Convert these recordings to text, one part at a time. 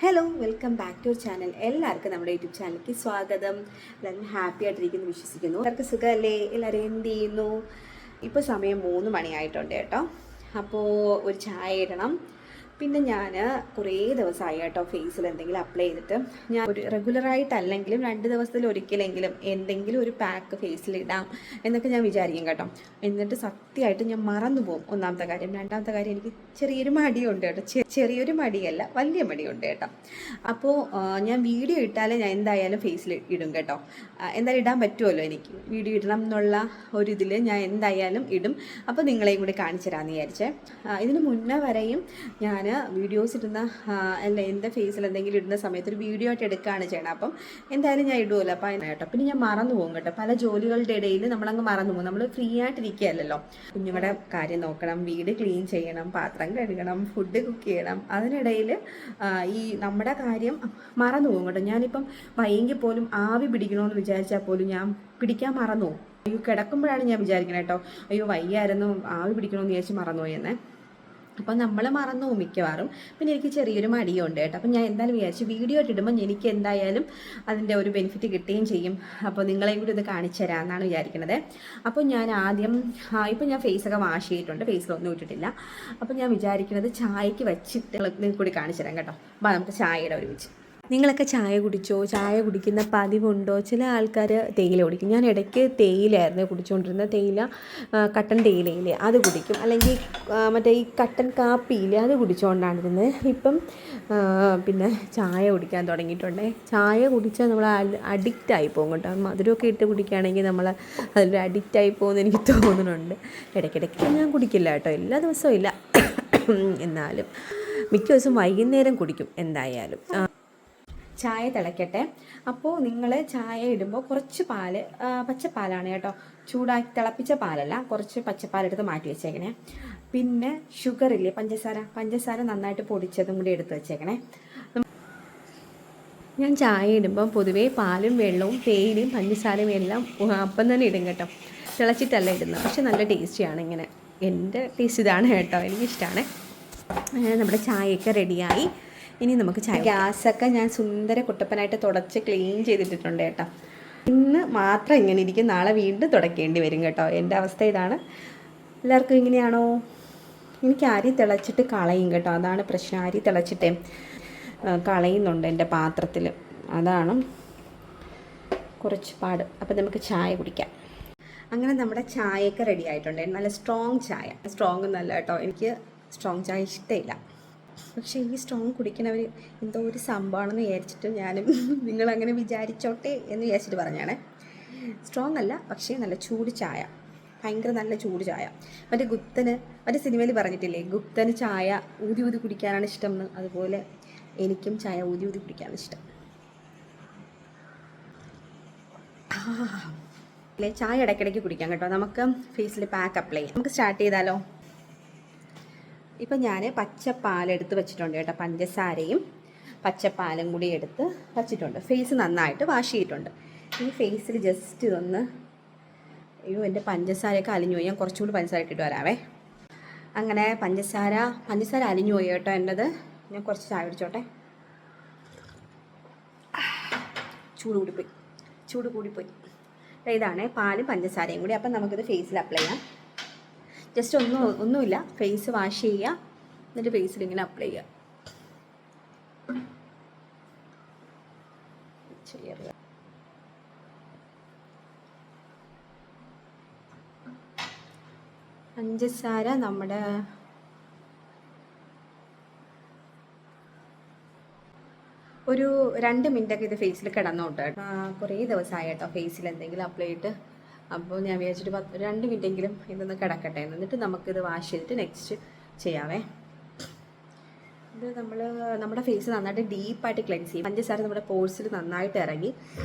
Hello, welcome back to channel. എല്ലാവർക്കും നമ്മുടെ YouTube ചാനലിലേക്ക് സ്വാഗതം. എല്ലാവരും ഹാപ്പി ആയിട്ടിരിക്കുന്നു വിശ്വസിക്കുന്നു. എല്ലാവർക്കും സുഖമല്ലേ? എല്ലാവരും എന്ത് ചെയ്യുന്നു? ഇപ്പോൾ സമയം 3 മണിയായിട്ടുണ്ട് കേട്ടോ. അപ്പോൾ ഒരു ചായ ഇടണം. പിന്നെ ഞാൻ കുറേ ദിവസമായി കേട്ടോ ഫേസിൽ എന്തെങ്കിലും അപ്ലൈ ചെയ്തിട്ട്. ഞാൻ ഒരു റെഗുലറായിട്ടല്ലെങ്കിലും 2 ദിവസത്തിൽ ഒരിക്കലെങ്കിലും എന്തെങ്കിലും ഒരു പാക്ക് ഫേസിലിടാം എന്നൊക്കെ ഞാൻ വിചാരിക്കും കേട്ടോ. എന്നിട്ട് സത്യമായിട്ട് ഞാൻ മറന്നു പോകും. ഒന്നാമത്തെ കാര്യം. രണ്ടാമത്തെ കാര്യം, എനിക്ക് ചെറിയൊരു മടിയുണ്ട് കേട്ടോ. ചെറിയൊരു മടിയല്ല, വലിയ മടിയുണ്ട് കേട്ടോ. അപ്പോൾ ഞാൻ വീഡിയോ ഇട്ടാലേ ഞാൻ എന്തായാലും ഫേസിൽ ഇടും കേട്ടോ. എന്തായാലും ഇടാൻ പറ്റുമല്ലോ, എനിക്ക് വീഡിയോ ഇടണം എന്നുള്ള ഒരു ഇതിൽ ഞാൻ എന്തായാലും ഇടും. അപ്പോൾ നിങ്ങളെയും കൂടി കാണിച്ചു തരാമെന്ന് വിചാരിച്ചേ. ഇതിന് മുന്നേ വരെയും ഞാൻ വീഡിയോസ് ഇടുന്ന അല്ല, എൻ്റെ ഫേസിൽ എന്തെങ്കിലും ഇടുന്ന സമയത്ത് ഒരു വീഡിയോ ആയിട്ട് എടുക്കുകയാണ് ചെയ്യണം. അപ്പം എന്തായാലും ഞാൻ ഇടുമല്ലോ. അപ്പോൾ അതിന് കേട്ടോ. പിന്നെ ഞാൻ മറന്നു പോകും കേട്ടോ. പല ജോലികളുടെ ഇടയിൽ നമ്മളങ്ങ് മറന്നു പോകും. നമ്മൾ ഫ്രീ ആയിട്ടിരിക്കുകയല്ലോ. കുഞ്ഞുങ്ങളുടെ കാര്യം നോക്കണം, വീട് ക്ലീൻ ചെയ്യണം, പാത്രം കഴുകണം, ഫുഡ് കുക്ക് ചെയ്യണം. അതിനിടയിൽ ഈ നമ്മുടെ കാര്യം മറന്നു പോകും കേട്ടോ. ഞാനിപ്പം വൈകി പോലും ആവി പിടിക്കണമെന്ന് വിചാരിച്ചാൽ പോലും ഞാൻ പിടിക്കാൻ മറന്നു പോകും. അയ്യോ, കിടക്കുമ്പോഴാണ് ഞാൻ വിചാരിക്കുന്നത് കേട്ടോ, അയ്യോ വയ്യായിരുന്നു, ആവി പിടിക്കണമെന്ന് വിചാരിച്ച് മറന്നുപോയി എന്നേ. അപ്പോൾ നമ്മൾ മറന്നു പോകും മിക്കവാറും. പിന്നെ എനിക്ക് ചെറിയൊരു മടിയുണ്ട് കേട്ടോ. അപ്പം ഞാൻ എന്തായാലും വിചാരിച്ചു വീഡിയോ ഇടുമ്പോൾ എനിക്ക് എന്തായാലും അതിൻ്റെ ഒരു ബെനിഫിറ്റ് കിട്ടുകയും ചെയ്യും. അപ്പോൾ നിങ്ങളെയും കൂടി ഇത് കാണിച്ചു തരാമെന്നാണ് വിചാരിക്കുന്നത്. അപ്പോൾ ഞാൻ ആദ്യം ഇപ്പം ഞാൻ ഫേസൊക്കെ വാഷ് ചെയ്തിട്ടുണ്ട്, ഫേസിലൊന്നും ഇട്ടിട്ടില്ല. അപ്പോൾ ഞാൻ വിചാരിക്കുന്നത് ചായക്ക് വെച്ചിട്ട് നിങ്ങൾക്ക് കൂടി കാണിച്ചു തരാം കേട്ടോ. അപ്പോൾ നമുക്ക് ചായയുടെ ഒരുമിച്ച്. നിങ്ങളൊക്കെ ചായ കുടിച്ചോ? ചായ കുടിക്കുന്ന പതിവുണ്ടോ? ചില ആൾക്കാർ തേയില കുടിക്കും. ഞാൻ ഇടയ്ക്ക് തേയിലയായിരുന്നു കുടിച്ചുകൊണ്ടിരുന്നത്. തേയില, കട്ടൻ തേയിലയില്ലേ, അത് കുടിക്കും. അല്ലെങ്കിൽ മറ്റേ ഈ കട്ടൻ കാപ്പിയില്ലേ, അത് കുടിച്ചുകൊണ്ടാണിരുന്നത്. ഇപ്പം പിന്നെ ചായ കുടിക്കാൻ തുടങ്ങിയിട്ടുണ്ടേ. ചായ കുടിച്ചാൽ നമ്മൾ അഡിക്റ്റായി പോകും കേട്ടോ. മധുരമൊക്കെ ഇട്ട് കുടിക്കുകയാണെങ്കിൽ നമ്മൾ അതിലൊരു അഡിക്റ്റായി പോകുമെന്ന് എനിക്ക് തോന്നുന്നുണ്ട്. ഇടയ്ക്കിടയ്ക്ക് ഞാൻ കുടിക്കില്ല കേട്ടോ, എല്ലാ ദിവസവും ഇല്ല. എന്നാലും മിക്ക ദിവസം വൈകുന്നേരം കുടിക്കും എന്തായാലും. ചായ തിളയ്ക്കട്ടെ. അപ്പോൾ നിങ്ങൾ ചായ ഇടുമ്പോൾ കുറച്ച് പാല്, പച്ചപ്പാലാണ് കേട്ടോ, ചൂടാക്കി തിളപ്പിച്ച പാലല്ല, കുറച്ച് പച്ചപ്പാലെടുത്ത് മാറ്റി വെച്ചേക്കണേ. പിന്നെ ഷുഗറില്ലേ, പഞ്ചസാര നന്നായിട്ട് പൊടിച്ചതും കൂടി എടുത്ത് വെച്ചേക്കണേ. ഞാൻ ചായ ഇടുമ്പോൾ പൊതുവേ പാലും വെള്ളവും തേയിലയും പഞ്ചസാരയും എല്ലാം അപ്പം തന്നെ ഇടും കേട്ടോ. തിളച്ചിട്ടല്ല ഇടുന്നത്. പക്ഷെ നല്ല ടേസ്റ്റിയാണ്. ഇങ്ങനെ എൻ്റെ ടേസ്റ്റ് ഇതാണ് കേട്ടോ, എനിക്കിഷ്ടമാണ്. നമ്മുടെ ചായയൊക്കെ റെഡിയായി. ഇനി നമുക്ക് ചായ. ഗ്യാസൊക്കെ ഞാൻ സുന്ദര കുട്ടപ്പനായിട്ട് തുടച്ച് ക്ലീൻ ചെയ്തിട്ടിട്ടുണ്ട് കേട്ടോ. ഇന്ന് മാത്രം ഇങ്ങനെ ഇരിക്കും, നാളെ വീണ്ടും തുടയ്ക്കേണ്ടി വരും കേട്ടോ. എൻ്റെ അവസ്ഥ ഇതാണ്. എല്ലാവർക്കും ഇങ്ങനെയാണോ? എനിക്ക് അരി തിളച്ചിട്ട് കളയും കേട്ടോ, അതാണ് പ്രശ്നം. അരി തിളച്ചിട്ടേ കളയുന്നുണ്ട് എൻ്റെ പാത്രത്തിൽ, അതാണ് കുറച്ച് പാട്. അപ്പം നമുക്ക് ചായ കുടിക്കാം. അങ്ങനെ നമ്മുടെ ചായയൊക്കെ റെഡി ആയിട്ടുണ്ട്. നല്ല സ്ട്രോങ് ചായ. സ്ട്രോങ് ഒന്നല്ല കേട്ടോ, എനിക്ക് സ്ട്രോങ് ചായ ഇഷ്ടമില്ല. പക്ഷേ ഈ സ്ട്രോങ് കുടിക്കുന്നവർ എന്തോ ഒരു സംഭവമാണെന്ന് വിചാരിച്ചിട്ട് ഞാനും നിങ്ങളങ്ങനെ വിചാരിച്ചോട്ടെ എന്ന് വിചാരിച്ചിട്ട് പറഞ്ഞാണ്. സ്ട്രോങ് അല്ല, പക്ഷേ നല്ല ചൂട് ചായ, ഭയങ്കര നല്ല ചൂട് ചായ. മറ്റേ സിനിമയിൽ പറഞ്ഞിട്ടില്ലേ, ഗുപ്തന് ചായ ഊതി ഊതി കുടിക്കാനാണ് ഇഷ്ടം എന്ന്. അതുപോലെ എനിക്കും ചായ ഊതി ഊതി കുടിക്കാനാണ് ഇഷ്ടം. അല്ലേ, ചായ ഇടയ്ക്കിടയ്ക്ക് കുടിക്കാം കേട്ടോ. നമുക്ക് ഫേസിൽ പാക്ക് അപ്ലൈ ചെയ്യാം. നമുക്ക് സ്റ്റാർട്ട് ചെയ്താലോ? ഇപ്പം ഞാൻ പച്ചപ്പാലെടുത്ത് വെച്ചിട്ടുണ്ട് കേട്ടോ. പഞ്ചസാരയും പച്ചപ്പാലും കൂടി എടുത്ത് വച്ചിട്ടുണ്ട്. ഫേസ് നന്നായിട്ട് വാഷ് ചെയ്തിട്ടുണ്ട്. ഈ ഫേസിൽ ജസ്റ്റ് ഇതൊന്ന്, അയ്യോ എൻ്റെ പഞ്ചസാരയൊക്കെ അലിഞ്ഞു പോയി, ഞാൻ കുറച്ചുകൂടി പഞ്ചസാര ഇട്ടിട്ട് വരാവേ. അങ്ങനെ പഞ്ചസാര അലിഞ്ഞു പോയി കേട്ടോ എൻ്റെത്. ഞാൻ കുറച്ച് ചായ കുടിച്ചോട്ടെ. ചൂട് കൂടിപ്പോയി. ഇതാണ് പാലും പഞ്ചസാരയും കൂടി. അപ്പം നമുക്കിത് ഫേസിൽ അപ്ലൈ ചെയ്യാം. ജസ്റ്റ് ഒന്നുമില്ല, ഫേസ് വാഷ് ചെയ്യുക, എന്നിട്ട് ഫേസിൽ ഇങ്ങനെ അപ്ലൈ ചെയ്യുക. പഞ്ചസാര നമ്മുടെ ഒരു 2 മിനിറ്റൊക്കെ ഇത് ഫേസിൽ കിടന്നോട്ടെ. കുറേ ദിവസമായി കേട്ടോ ഫേസിൽ എന്തെങ്കിലും അപ്ലൈ ചെയ്തിട്ട്. അപ്പോൾ ഞാൻ വിചാരിച്ചിട്ട് 2 മിനിറ്റെങ്കിലും ഇതൊന്ന് കിടക്കട്ടെ, എന്നിട്ട് നമുക്കിത് വാഷ് ചെയ്തിട്ട് നെക്സ്റ്റ് ചെയ്യാവേ. ഇത് നമ്മുടെ ഫേസ് നന്നായിട്ട് ഡീപ്പായിട്ട് ക്ലെൻസ് ചെയ്യും. പഞ്ചസാര നമ്മുടെ പോഴ്സിൽ നന്നായിട്ട് ഇറങ്ങി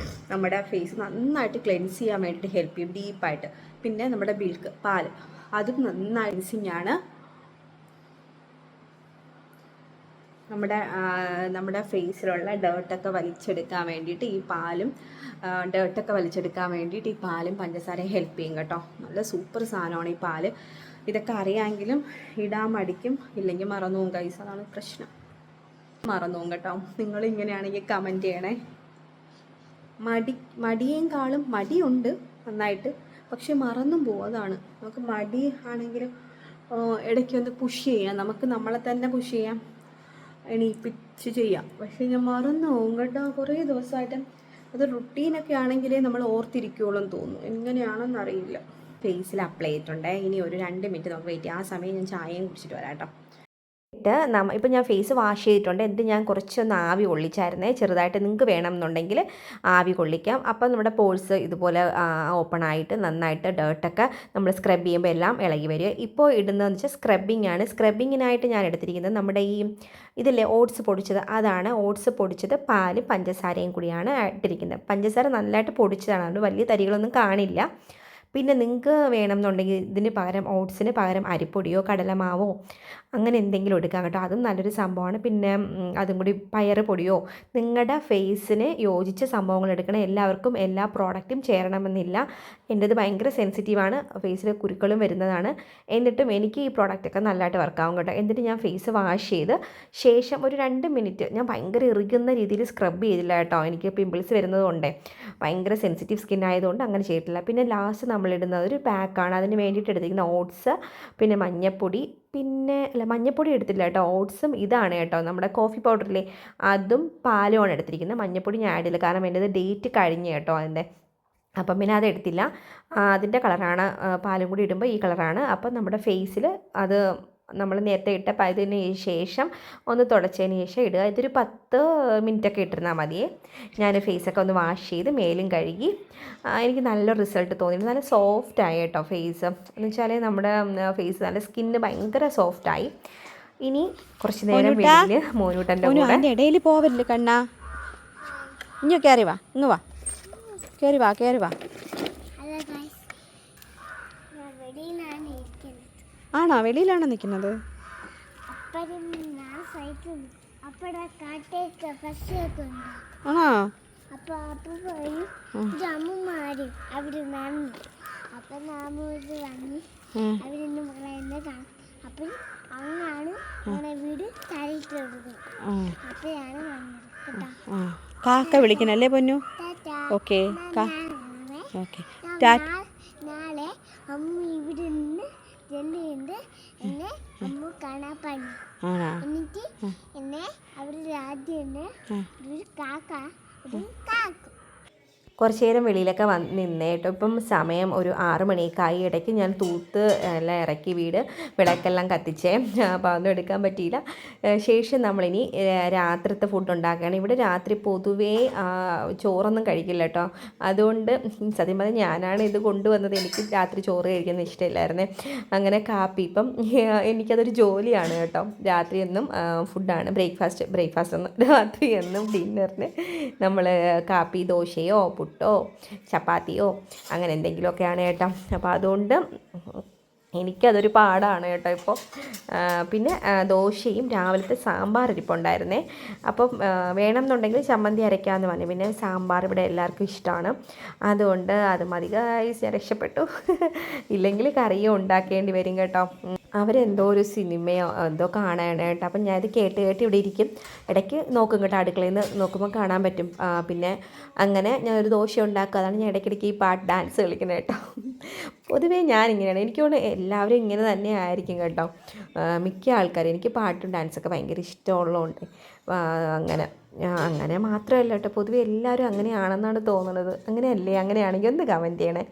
നമ്മുടെ ഫേസ് നന്നായിട്ട് ക്ലെൻസ് ചെയ്യാൻ വേണ്ടിയിട്ട് ഹെൽപ്പ് ചെയ്യും ഡീപ്പായിട്ട്. പിന്നെ നമ്മുടെ മിൽക്ക്, പാൽ, അതും നന്നായി ക്ലെൻസിങ്ങാണ്. നമ്മുടെ ഫേസിലുള്ള ഡേർട്ടൊക്കെ വലിച്ചെടുക്കാൻ വേണ്ടിയിട്ട് ഈ പാലും പഞ്ചസാരയും ഹെൽപ്പ് ചെയ്യും കേട്ടോ. നല്ല സൂപ്പർ സാധനമാണ് ഈ പാല്. ഇതൊക്കെ അറിയാമെങ്കിലും ഇടാൻ മടിക്കും, ഇല്ലെങ്കിൽ മറന്നു പോകും ഗൈസ്, അതാണ് പ്രശ്നം. മറന്നു പോകും കേട്ടോ. നിങ്ങൾ ഇങ്ങനെയാണെങ്കിൽ കമൻറ്റ് ചെയ്യണേ. മടിയേക്കാളും മടിയുണ്ട് നന്നായിട്ട്, പക്ഷെ മറന്നും പോകും. അതാണ് നമുക്ക് മടി ആണെങ്കിലും ഇടയ്ക്കൊന്ന് പുഷ് ചെയ്യാം, നമുക്ക് നമ്മളെ തന്നെ പുഷ് ചെയ്യാം, എണീപ്പിച്ച് ചെയ്യാം. പക്ഷേ ഞാൻ മറന്നു പോകും കേട്ടോ. കുറേ ദിവസമായിട്ട് അത് റുട്ടീനൊക്കെ ആണെങ്കിലേ നമ്മൾ ഓർത്തിരിക്കുള്ളൂ എന്ന് തോന്നുന്നു. എങ്ങനെയാണെന്ന് അറിയില്ല. ഫേസിൽ അപ്ലൈ ചെയ്തിട്ടുണ്ടേ. ഇനി ഒരു 2 മിനിറ്റ് നമുക്ക് വെയിറ്റ് ചെയ്യാം. ആ സമയം ഞാൻ ചായയും കുടിച്ചിട്ട് വരാം കേട്ടോ. ഇപ്പം ഞാൻ ഫേസ് വാഷ് ചെയ്തിട്ടുണ്ട്. എന്നിട്ട് ഞാൻ കുറച്ചൊന്ന് ആവി കൊള്ളിച്ചായിരുന്നേ, ചെറുതായിട്ട്. നിങ്ങൾക്ക് വേണമെന്നുണ്ടെങ്കിൽ ആവി കൊള്ളിക്കാം. അപ്പം നമ്മുടെ പോഴ്സ് ഇതുപോലെ ഓപ്പൺ ആയിട്ട് നന്നായിട്ട് ഡേർട്ടൊക്കെ നമ്മൾ സ്ക്രബ് ചെയ്യുമ്പോൾ എല്ലാം ഇളകി വരിക. ഇപ്പോൾ ഇടുന്നതെന്ന് വെച്ചാൽ സ്ക്രബിങ് ആണ്. സ്ക്രബിങ്ങിനായിട്ട് ഞാൻ എടുത്തിരിക്കുന്നത് നമ്മുടെ ഈ ഇതില്ലേ ഓട്സ് പൊടിച്ചത്, അതാണ്. ഓട്സ് പൊടിച്ചത്, പാല്, പഞ്ചസാരയും കൂടിയാണ് ഇട്ടിരിക്കുന്നത്. പഞ്ചസാര നല്ലതായിട്ട് പൊടിച്ചതാണ്, അതുകൊണ്ട് വലിയ തരികളൊന്നും കാണില്ല. പിന്നെ നിങ്ങൾക്ക് വേണമെന്നുണ്ടെങ്കിൽ ഇതിന് പകരം ഓട്സിന് പകരം അരിപ്പൊടിയോ കടലമാവോ അങ്ങനെ എന്തെങ്കിലും എടുക്കാം കേട്ടോ. അതും നല്ലൊരു സംഭവമാണ്. പിന്നെ അതും കൂടി പയറ് പൊടിയോ, നിങ്ങളുടെ ഫേസിന് യോജിച്ച സംഭവങ്ങൾ എടുക്കണം. എല്ലാവർക്കും എല്ലാ പ്രോഡക്റ്റും ചേരണമെന്നില്ല. എൻ്റേത് ഭയങ്കര സെൻസിറ്റീവാണ്, ഫേസിൽ കുരുക്കളും വരുന്നതാണ്. എന്നിട്ടും എനിക്ക് ഈ പ്രോഡക്റ്റൊക്കെ നല്ലതായിട്ട് വർക്കാവും കേട്ടോ. എന്നിട്ട് ഞാൻ ഫേസ് വാഷ് ചെയ്ത് ശേഷം ഒരു 2 മിനിറ്റ് ഞാൻ ഭയങ്കര ഇറുകുന്ന രീതിയിൽ സ്ക്രബ് ചെയ്തില്ല കേട്ടോ. എനിക്ക് പിമ്പിൾസ് വരുന്നത് കൊണ്ടേ, ഭയങ്കര സെൻസിറ്റീവ് സ്കിൻ ആയതുകൊണ്ട് അങ്ങനെ ചെയ്തിട്ടില്ല. പിന്നെ ലാസ്റ്റ് നമ്മളിടുന്നത് ഒരു പാക്കാണ്. അതിന് വേണ്ടിയിട്ട് എടുത്തിരിക്കുന്ന ഓട്സ്, പിന്നെ മഞ്ഞൾപ്പൊടി, പിന്നെ മഞ്ഞൾപ്പൊടി എടുത്തില്ല കേട്ടോ. ഓട്സും ഇതാണ് കേട്ടോ നമ്മുടെ കോഫി പൗഡറിലെ അതും പാലുമാണ് എടുത്തിരിക്കുന്നത്. മഞ്ഞൾപ്പൊടി ഞാൻ ആഡ് ചെയ്തില്ല, കാരണം എൻ്റെത് ഡേറ്റ് കഴിഞ്ഞ് കേട്ടോ അതിൻ്റെ. അപ്പം പിന്നെ അതെടുത്തില്ല. അതിൻ്റെ കളറാണ്, പാലും കൂടി ഇടുമ്പോൾ ഈ കളറാണ്. അപ്പം നമ്മുടെ ഫേസിൽ അത് നമ്മൾ നേരത്തെ ഇട്ടപ്പോൾ അതിന് ശേഷം ഒന്ന് തുടച്ചതിന് ശേഷം ഇടുക. ഇതൊരു 10 മിനിറ്റൊക്കെ ഇട്ടിരുന്നാൽ മതിയേ. ഞാൻ ഫേസൊക്കെ ഒന്ന് വാഷ് ചെയ്ത് മേലും കഴുകി. എനിക്ക് നല്ല റിസൾട്ട് തോന്നി. നല്ല സോഫ്റ്റായി കേട്ടോ ഫേസ്. എന്ന് വെച്ചാൽ നമ്മുടെ ഫേസ് നല്ല സ്കിന്ന് ഭയങ്കര സോഫ്റ്റായി. ഇനി കുറച്ച് നേരം വീട്ടിൽ മോനൂട്ടൻ്റെ കൂടെ ഇടയിൽ പോവല്ലേ കണ്ണാ. ഇനി കയറി വാ, ഇങ്ങ് വാ, കയറി വാ, കയറി വാ. ആണോ, വെളിയിലാണോ നിൽക്കുന്നത്? ആണോ? കാക്ക വിളിക്കണല്ലേ പൊന്നു? Okay, okay. നാളെ അമ്മ ഇവിടെ നിന്ന് ജെല്ലിയുണ്ട് എന്നെ അമ്മ കാണാൻ പറഞ്ഞു. എന്നിട്ട് എന്നെ അവർ ആദ്യം കാക്ക കാക്കും. കുറച്ച് നേരം വെളിയിലൊക്കെ നിന്നേ കേട്ടോ. ഇപ്പം സമയം ഒരു 6 മണിയൊക്കെ ആയി. ഇടയ്ക്ക് ഞാൻ തൂത്ത് എല്ലാം ഇറക്കി വീട് വിളക്കെല്ലാം കത്തിച്ചേ, അപ്പോൾ അതൊന്നും എടുക്കാൻ പറ്റിയില്ല. ശേഷം നമ്മളിനി രാത്രിത്തെ ഫുഡ് ഉണ്ടാക്കുകയാണ്. ഇവിടെ രാത്രി പൊതുവേ ചോറൊന്നും കഴിക്കില്ല കേട്ടോ. അതുകൊണ്ട് സത്യം പറഞ്ഞാൽ ഞാനാണ് ഇത് കൊണ്ടുവന്നത്. എനിക്ക് രാത്രി ചോറ് കഴിക്കുന്നത് ഇഷ്ടമില്ലായിരുന്നേ. അങ്ങനെ കാപ്പി, ഇപ്പം എനിക്കതൊരു ജോലിയാണ് കേട്ടോ. രാത്രി എന്നും ഫുഡാണ്, ബ്രേക്ക്ഫാസ്റ്റ് ഒന്നും, രാത്രി എന്നും ഡിന്നറിന് നമ്മൾ കാപ്പി, ദോശയോ പുട്ടോ ചപ്പാത്തിയോ അങ്ങനെ എന്തെങ്കിലുമൊക്കെയാണ് കേട്ടോ. അപ്പോൾ അതുകൊണ്ട് എനിക്കതൊരു പാടാണ് കേട്ടോ ഇപ്പോൾ. പിന്നെ ദോശയും രാവിലത്തെ സാമ്പാർ ഇരിപ്പുണ്ടായിരുന്നേ. അപ്പം വേണമെന്നുണ്ടെങ്കിൽ ചമ്മന്തി അരയ്ക്കാമെന്ന് പറഞ്ഞു. പിന്നെ സാമ്പാർ ഇവിടെ എല്ലാവർക്കും ഇഷ്ടമാണ്, അതുകൊണ്ട് അത് മതി ഗൈസ്, ഞാൻ രക്ഷപ്പെട്ടു. ഇല്ലെങ്കിൽ കറിയോ ഉണ്ടാക്കേണ്ടി വരും കേട്ടോ. അവരെന്തോ ഒരു സിനിമയോ എന്തോ കാണാനാണ് കേട്ടോ. അപ്പം ഞാനിത് കേട്ട് ഇവിടെ ഇരിക്കും. ഇടയ്ക്ക് നോക്കും കേട്ടോ, അടുക്കളയിൽ നിന്ന് നോക്കുമ്പോൾ കാണാൻ പറ്റും. പിന്നെ അങ്ങനെ ഞാനൊരു ദോശ ഉണ്ടാക്കുക, അതാണ് ഞാൻ ഇടയ്ക്കിടയ്ക്ക് ഈ ഡാൻസ് കളിക്കുന്നത് കേട്ടോ. പൊതുവേ ഞാനിങ്ങനെയാണ്, എനിക്ക് തോന്നുന്നു എല്ലാവരും ഇങ്ങനെ തന്നെ ആയിരിക്കും കേട്ടോ. മിക്ക ആൾക്കാരും, എനിക്ക് പാട്ടും ഡാൻസൊക്കെ ഭയങ്കര ഇഷ്ടമുള്ളതുകൊണ്ട് അങ്ങനെ മാത്രമല്ല കേട്ടോ, പൊതുവെ എല്ലാവരും അങ്ങനെയാണെന്നാണ് തോന്നുന്നത്. അങ്ങനെയല്ലേ? അങ്ങനെയാണെങ്കിൽ ഒന്ന് കമൻറ്റ് ചെയ്യണേ.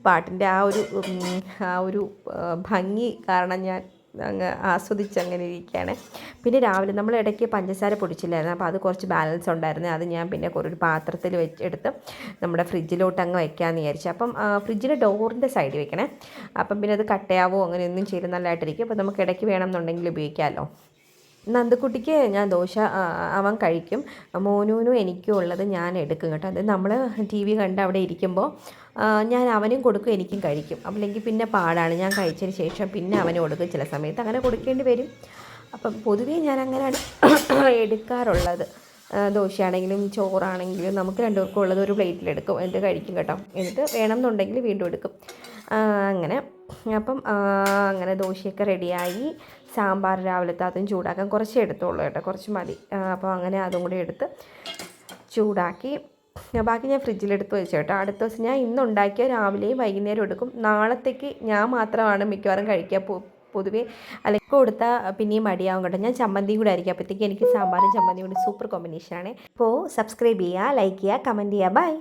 പാട്ടിൻ്റെ ആ ഒരു ഭംഗി കാരണം ഞാൻ അങ്ങ് ആസ്വദിച്ച് അങ്ങനെ ഇരിക്കുകയാണ്. പിന്നെ രാവിലെ നമ്മൾ ഇടയ്ക്ക് പഞ്ചസാര പൊടിച്ചില്ലായിരുന്നു, അപ്പോൾ അത് കുറച്ച് ബാലൻസ് ഉണ്ടായിരുന്നു. അത് ഞാൻ പിന്നെ ഒരു പാത്രത്തിൽ എടുത്ത് നമ്മുടെ ഫ്രിഡ്ജിലോട്ട് അങ്ങ് വയ്ക്കാമെന്ന് വിചാരിച്ചു. അപ്പം ഫ്രിഡ്ജിൻ്റെ ഡോറിൻ്റെ സൈഡിൽ വെക്കണേ. അപ്പം പിന്നെ അത് കട്ടയാവോ അങ്ങനെയൊന്നും ചെയ്ത് നല്ലതായിട്ടിരിക്കും. അപ്പോൾ നമുക്ക് ഇടയ്ക്ക് വേണമെന്നുണ്ടെങ്കിൽ ഉപയോഗിക്കാമല്ലോ. നന്ദക്കുട്ടിക്ക് ഞാൻ ദോശ അവൻ കഴിക്കും, മോനൂനും എനിക്കും ഉള്ളത് ഞാൻ എടുക്കും കേട്ടോ. അത് നമ്മൾ TV കണ്ട് അവിടെ ഇരിക്കുമ്പോൾ ഞാൻ അവനും കൊടുക്കും, എനിക്കും കഴിക്കും. അല്ലെങ്കിൽ പിന്നെ പാടാണ്, ഞാൻ കഴിച്ചതിന് ശേഷം പിന്നെ അവന് കൊടുക്കും. ചില സമയത്ത് അങ്ങനെ കൊടുക്കേണ്ടി വരും. അപ്പം പൊതുവേ ഞാൻ അങ്ങനെയാണ് എടുക്കാറുള്ളത്. ദോശയാണെങ്കിലും ചോറാണെങ്കിലും നമുക്ക് രണ്ടുപേർക്കും ഉള്ളത് ഒരു പ്ലേറ്റിലെടുക്കും, എന്നിട്ട് കഴിക്കും കേട്ടോ. എന്നിട്ട് വേണമെന്നുണ്ടെങ്കിൽ വീണ്ടും എടുക്കും. അങ്ങനെ അപ്പം അങ്ങനെ ദോശയൊക്കെ റെഡിയായി, സാമ്പാർ രാവിലത്തെ അതും ചൂടാക്കാൻ കുറച്ചേ എടുത്തുള്ളൂ കേട്ടോ, കുറച്ച് മതി. അപ്പോൾ അങ്ങനെ അതും കൂടി എടുത്ത് ചൂടാക്കി ബാക്കി ഞാൻ ഫ്രിഡ്ജിലെടുത്ത് വെച്ചു കേട്ടോ. അടുത്ത ദിവസം ഞാൻ ഇന്നുണ്ടാക്കിയ രാവിലെയും വൈകുന്നേരം എടുക്കും. നാളത്തേക്ക് ഞാൻ മാത്രമാണ് മിക്കവാറും കഴിക്കുക പൊതുവേ, അല്ലെങ്കിൽ കൊടുത്താൽ പിന്നെയും മടിയാവും കേട്ടോ. ഞാൻ ചമ്മന്തിയും കൂടെ ആയിരിക്കും, അപ്പോഴത്തേക്ക് എനിക്ക് സാമ്പാറും ചമ്മന്തിയും കൂടി സൂപ്പർ കോമ്പിനേഷനാണ്. അപ്പോൾ സബ്സ്ക്രൈബ് ചെയ്യുക, ലൈക്ക് ചെയ്യുക, കമൻറ്റ് ചെയ്യുക. ബൈ.